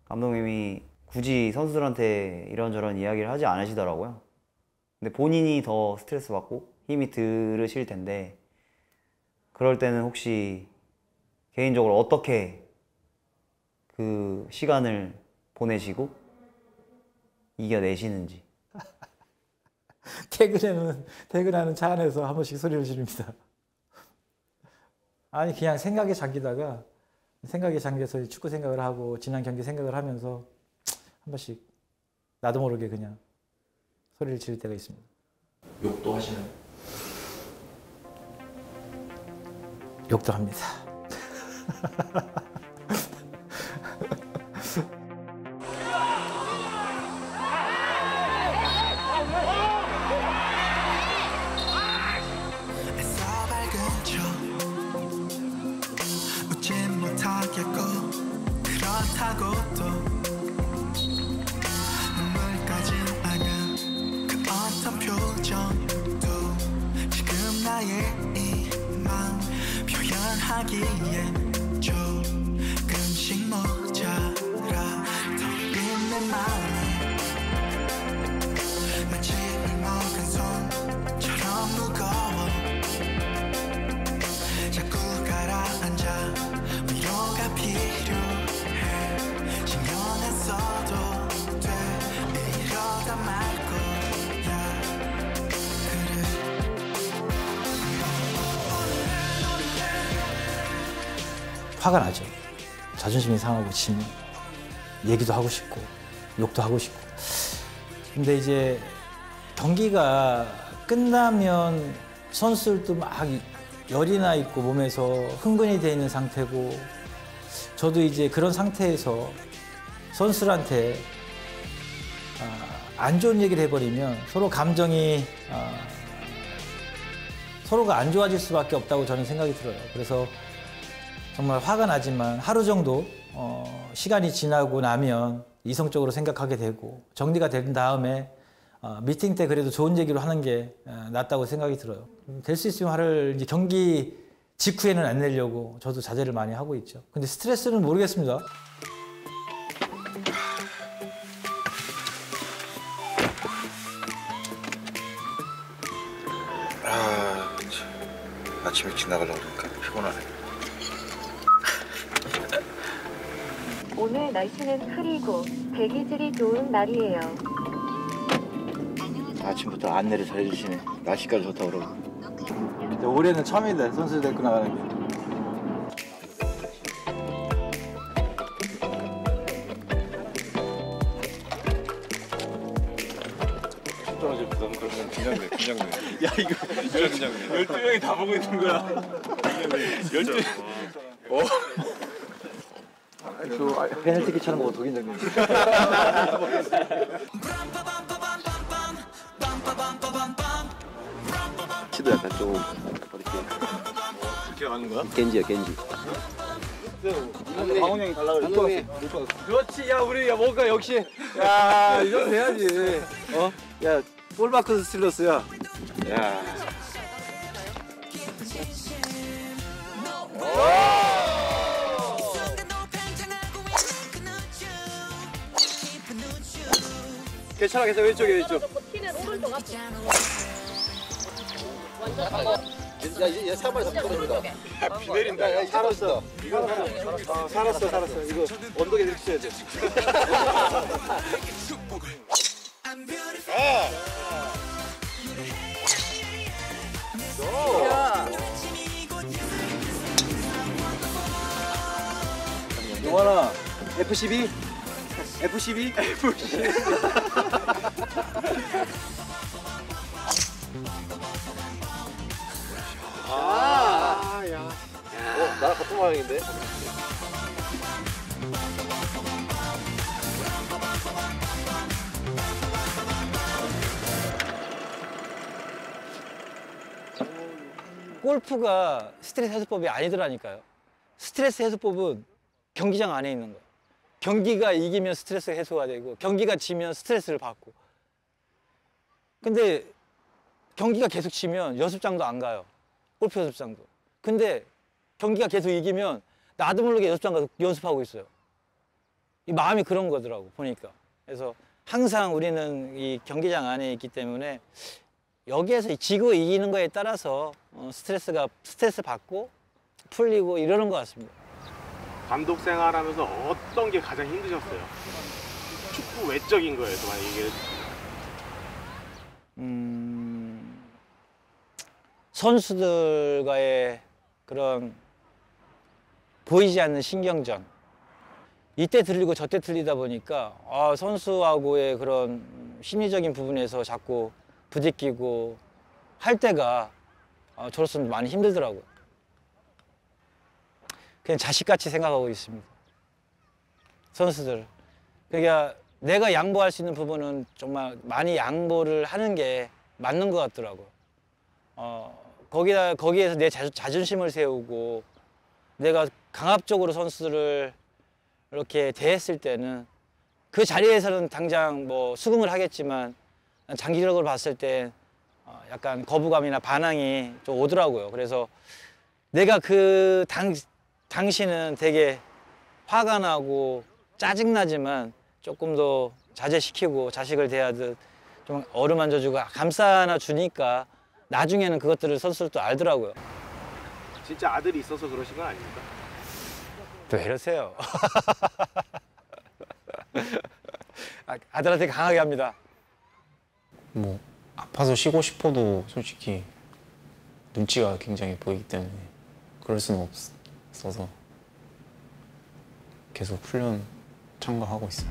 감독님이 굳이 선수들한테 이런저런 이야기를 하지 않으시더라고요. 근데 본인이 더 스트레스 받고 힘이 들으실 텐데 그럴 때는 혹시 개인적으로 어떻게 그 시간을 보내시고 이겨내시는지. 퇴근하는 차 안에서 한 번씩 소리를 지릅니다. 아니 그냥 생각에 잠기다가 생각에 잠겨서 축구 생각을 하고 지난 경기 생각을 하면서 한 번씩 나도 모르게 그냥 소리를 지를 때가 있습니다. 욕도 하시나요? 욕도 합니다. 그렇다고 또 눈물까지 아냐 그 어떤 표정도 지금 나의 이 맘 표현하기엔 조금씩 모자라 텅빈 내 맘이 마치 물 먹은 손처럼 무거워 자꾸 가라앉아 위로가 필요해 신경 안 써도 돼 이러다 말 거야 그래 화가 나죠. 자존심이 상하고 지면 얘기도 하고 싶고 욕도 하고 싶고. 근데 이제 경기가 끝나면 선수들도 막 열이 나 있고 몸에서 흥분이 돼 있는 상태고 저도 이제 그런 상태에서 선수들한테 안 좋은 얘기를 해버리면 서로 감정이 서로가 안 좋아질 수밖에 없다고 저는 생각이 들어요. 그래서 정말 화가 나지만 하루 정도 시간이 지나고 나면 이성적으로 생각하게 되고 정리가 된 다음에 미팅 때 그래도 좋은 얘기로 하는 게 낫다고 생각이 들어요. 될 수 있으면 화를 이제 경기 직후에는 안 내려고 저도 자제를 많이 하고 있죠. 근데 스트레스는 모르겠습니다. 아침 일찍 나가려고 그러니까 피곤하네. 오늘 날씨는 흐리고 대기질이 좋은 날이에요. 아침부터 안내를 잘해주시네. 날씨까지 좋다고 그러고. 근데 올해는 처음이다. 선수 데리고 나가는 게. 떨어질 부담 그러면 긴장돼. 야 이거 12명이 다 보고 있는 거야. 12. 페널티킥 보고 더 긴장돼. 키도 약간 좀 그렇게 하는 거야? 겐지야 겐지. 광훈 형이 달라 그래. 그렇지. 야 우리 야 뭔가 역시 야 이건 돼야지. 야 볼마크 스틸러스야. 야. 괜찮아 왼쪽에 왼쪽. 키는 오른쪽 앞에. 야얘 사발 잡고 떨어진다. 비 내린다. 야 살았어. 이거 살았어. 이거 언덕에 이렇게 쳐야 돼. 용환아 F12? 야. 나랑 같은 모양인데. 골프가 스트레스 해소법이 아니더라니까요. 스트레스 해소법은 경기장 안에 있는 거예요. 경기가 이기면 스트레스 해소가 되고 경기가 지면 스트레스를 받고. 근데 경기가 계속 지면 연습장도 안 가요. 골프 연습장도. 근데 경기가 계속 이기면 나도 모르게 연습장 가서 연습하고 있어요. 이 마음이 그런 거더라고 보니까. 그래서 항상 우리는 이 경기장 안에 있기 때문에 여기에서 지고 이기는 거에 따라서 스트레스 받고 풀리고 이러는 것 같습니다. 감독 생활하면서 어떤 게 가장 힘드셨어요? 축구 외적인 거에서 만약 이게 선수들과의 그런 보이지 않는 신경전, 이때 들리고 저때 틀리다 보니까 선수하고의 그런 심리적인 부분에서 자꾸 부딪히고 할 때가 저로서는 많이 힘들더라고요. 그냥 자식같이 생각하고 있습니다. 선수들. 그러니까 내가 양보할 수 있는 부분은 정말 많이 양보를 하는 게 맞는 것 같더라고요. 거기에서 내 자존심을 세우고 내가 강압적으로 선수들을 이렇게 대했을 때는 그 자리에서는 당장 뭐 수긍을 하겠지만 장기적으로 봤을 때 약간 거부감이나 반항이 좀 오더라고요. 그래서 내가 그 당시는 되게 화가 나고 짜증나지만 조금 더 자제시키고 자식을 대하듯 좀 어루만져주고 감싸 안아 주니까 나중에는 그것들을 선수들도 알더라고요. 진짜 아들이 있어서 그러신 건 아닙니까? 왜 이러세요? 아들한테 강하게 합니다. 뭐 아파서 쉬고 싶어도 솔직히 눈치가 굉장히 보이기 때문에 그럴 수는 없어서 계속 훈련 참가하고 있어요.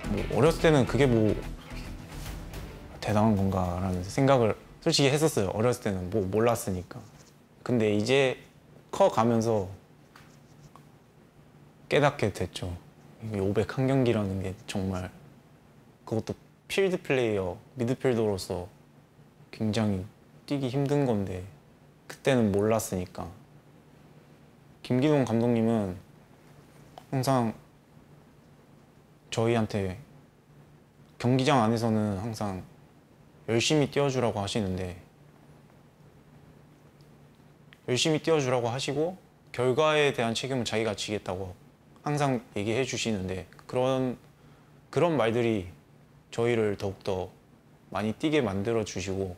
뭐 어렸을 때는 그게 뭐 대단한 건가라는 생각을 솔직히 했었어요. 어렸을 때는 뭐 몰랐으니까. 근데 이제 커가면서 깨닫게 됐죠. 이게 501경기라는 게 정말 그것도 필드 플레이어, 미드필더로서 굉장히 뛰기 힘든 건데 그때는 몰랐으니까. 김기동 감독님은 항상 저희한테 경기장 안에서는 항상 열심히 뛰어주라고 하시는데 열심히 뛰어주라고 하시고 결과에 대한 책임은 자기가 지겠다고 항상 얘기해 주시는데 그런 말들이 저희를 더욱더 많이 뛰게 만들어 주시고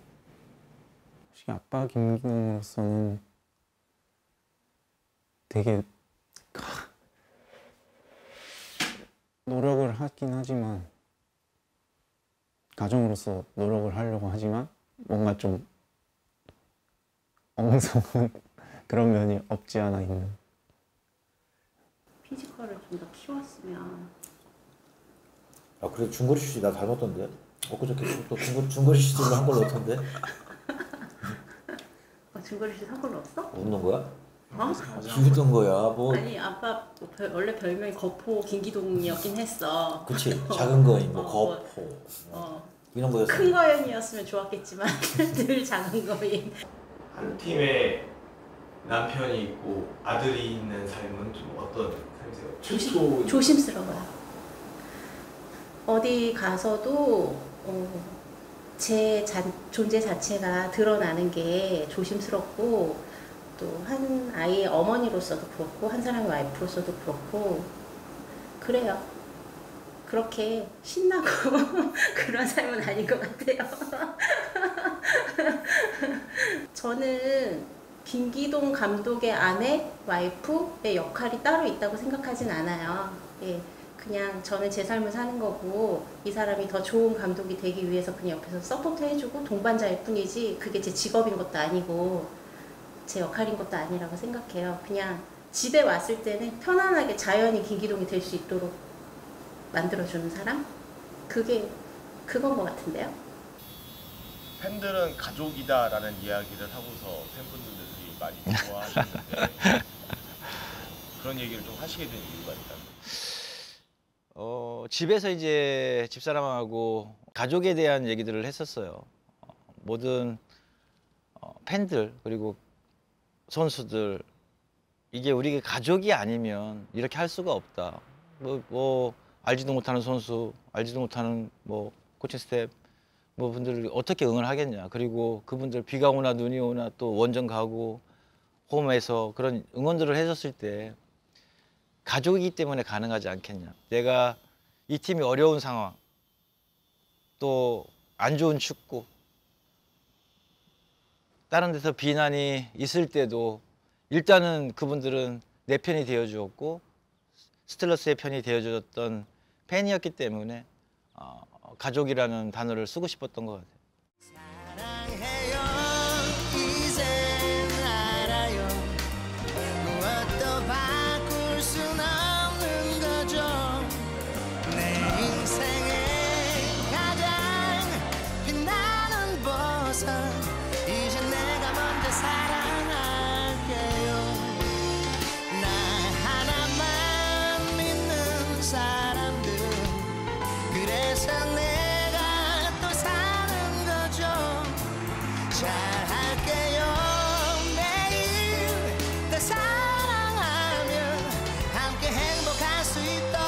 아빠 김기동으로서는 되게 노력을 하긴 하지만 가정으로서 노력을 하려고 하지만 뭔가 좀 엉성한 그런 면이 없지 않아 있는. 피지컬을 좀 더 키웠으면. 아 그래도 중거리 슛이 나 닮았던데? 엊그저께 또 중거리 슛으로 한 걸 넣던데? 중거리 슛 한 걸 넣었어? 웃는 거야? 어? 웃는 거야 뭐. 아니 아빠 원래 별명이 거포 김기동이었긴 했어. 그치 작은 거인 뭐 거포 이런 거였어. 큰 거인이었으면 좋았겠지만 늘 작은 거인. 한 팀에 남편이 있고 아들이 있는 삶은 좀 어떤 삶이세요? 조심스러워요. 어디 가서도 제 존재 자체가 드러나는 게 조심스럽고 또 한 아이의 어머니로서도 그렇고 한 사람의 와이프로서도 그렇고 그래요. 그렇게 신나고 그런 삶은 아닌 것 같아요. 저는 김기동 감독의 아내, 와이프의 역할이 따로 있다고 생각하진 않아요. 예, 그냥 저는 제 삶을 사는 거고 이 사람이 더 좋은 감독이 되기 위해서 그냥 옆에서 서포트 해주고 동반자일 뿐이지 그게 제 직업인 것도 아니고 제 역할인 것도 아니라고 생각해요. 그냥 집에 왔을 때는 편안하게 자연히 김기동이 될 수 있도록 만들어주는 사람? 그건 것 같은데요. 팬들은 가족이다라는 이야기를 하고서 팬분들이 많이 좋아하시는데 그런 얘기를 좀 하시게 된 이유가 있다면? 집에서 이제 집사람하고 가족에 대한 얘기들을 했었어요. 모든 팬들 그리고 선수들 이게 우리 가족이 아니면 이렇게 할 수가 없다. 뭐 알지도 못하는 선수, 알지도 못하는 뭐 코칭 스텝 뭐 분들을 어떻게 응원하겠냐. 그리고 그분들 비가 오나 눈이 오나 또 원정 가고 홈에서 그런 응원들을 해줬을 때 가족이기 때문에 가능하지 않겠냐. 내가 이 팀이 어려운 상황 또 안 좋은 축구 다른 데서 비난이 있을 때도 일단은 그분들은 내 편이 되어주었고 스틸러스의 편이 되어주었던 팬이었기 때문에 가족이라는 단어를 쓰고 싶었던 것 같아요. 이제 내가 먼저 사랑할게요. 나 하나만 믿는 사람들 그래서 내가 또 사는 거죠. 잘할게요. 매일 더 사랑하면 함께 행복할 수 있도록